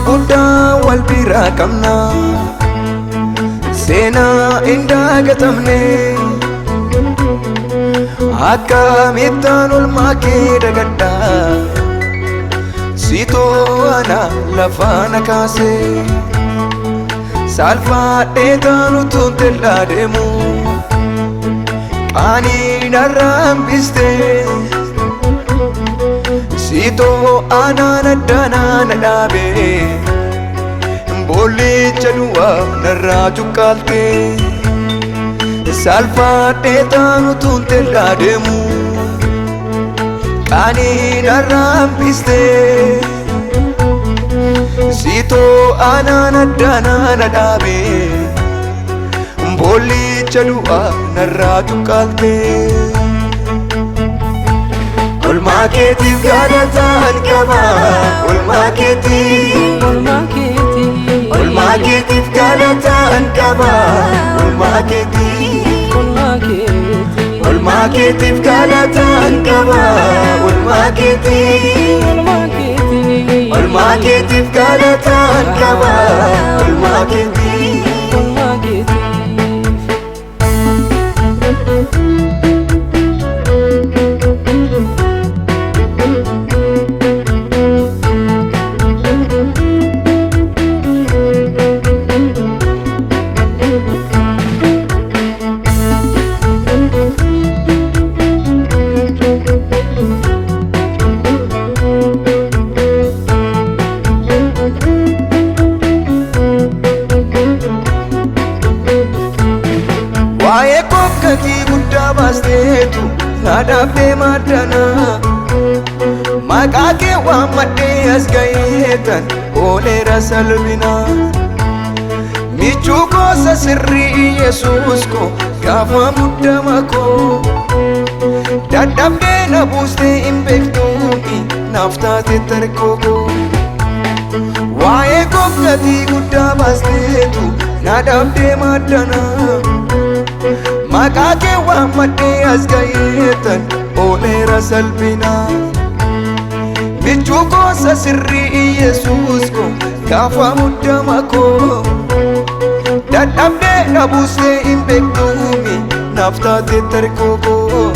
guddaa wal biraa qabna seenaa indagatamne akkamittaan olmaa kee dagadha sitoo ana lafaana kaase salphaadhee taanutuun tellaa deemu qaanii narraa hambiste sitoo anaan addaanaan dhaabe boollicha du'aa narraa cuqqaalte salphaadhee taanutuun tellaa deemu qaanii narraa hambiste sitoo anaan addaanaan dhaabe boollicha du'aa narraa cuqqaalte olmaa keetiif galataan qaba olmaa keetiif galataan qaba olmaa keetiif galataan qaba olmaa keetiif galataan qaba olmaa keetiif waa'ee kokkatii guddaa baasteetu naadhaabdee maaddana maqaa kee waammadhee as ga'eetan ooleera salphina michuu koosa sirrii Yesuus koo gaafa muddama koo dadhabdee na buustee hin beektuumi naaf taate tarkoo koo waa'ee kokkatii guddaa baasteetu naadhaabdee maaddana maqaa kee waammadhee as ga'eetan ooleera salphina michuu koosa sirrii Yesuus koo gaafa muddama koo dadhabdee na buustee hin beektuumi naaf taate tarkoo koo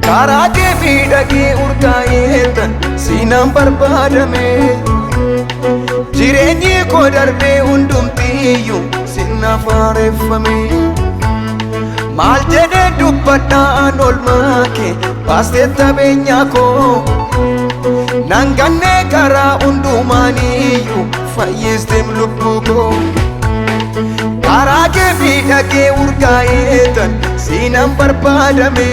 karaa kee miidhagee urgaa'eetan siinaan barbaadame jireenyi koo darbee hundumtiiyyuu sinnaaf haareffame maal jedhee dubbadhaan olmaa kee baastee qabeenyaa koo nan gannee karaa hundumaaniiyyuu fayyisteem lubbuu koo karaa kee miidhagee urgaa'eetan siinaan barbaadame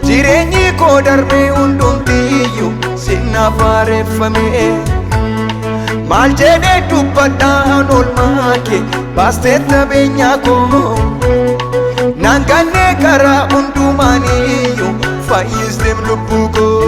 jireenyi koo darbee hundumtiiyyuu sinnaaf haareffame maal jedhee dubbadhaan olmaa kee baastee qabeenyaa koo nan gannee karaa hundumaaniiyyuu fayyisteem lubbuu koo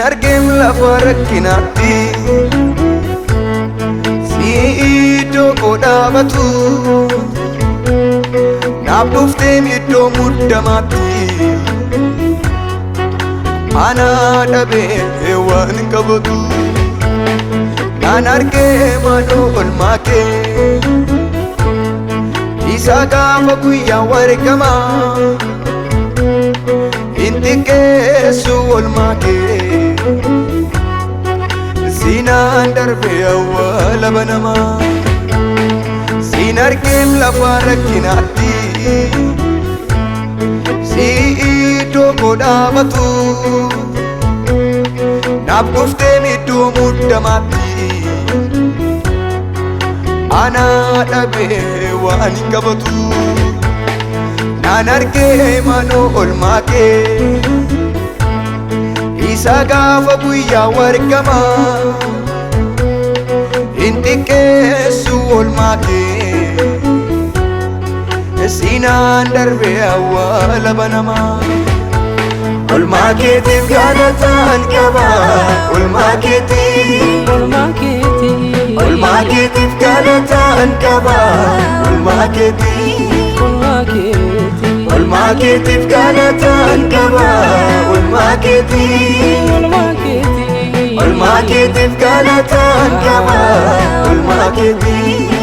argeem lafa rakkinaatti si iddoo koo dhaabatu naaf dhufteem iddoo muddamaatti ana dhabee waan qabatu naan argee manoo olmaa kee isa gaafa guyyaa wargamaa intiqeessu olmaa kee sinaan darbee awwaala banamaa Siin argeem lafa rakkinaatti Si'idoo koo dhaabatu Naaf dhuftee middoo muddamaatti Anaa dhabee waan hin qabatu Naan argee manoo olmaa kee Isa gaafa guyyaa wargamaa Hin xiqqeessu olmaa kee Siinaan darbee awwaala banamaa Olmaa keetiif gaalataan qaba Olmaa keetiif Olmaa keetii Olmaa keetiif gaalataan qaba Olmaa keetiif Olmaa keetii Olmaa keetiif gaalataan qaba Olmaa keetiif Olmaa keetii Olmaa keetiif gaalataan qaba Olmaa keetiif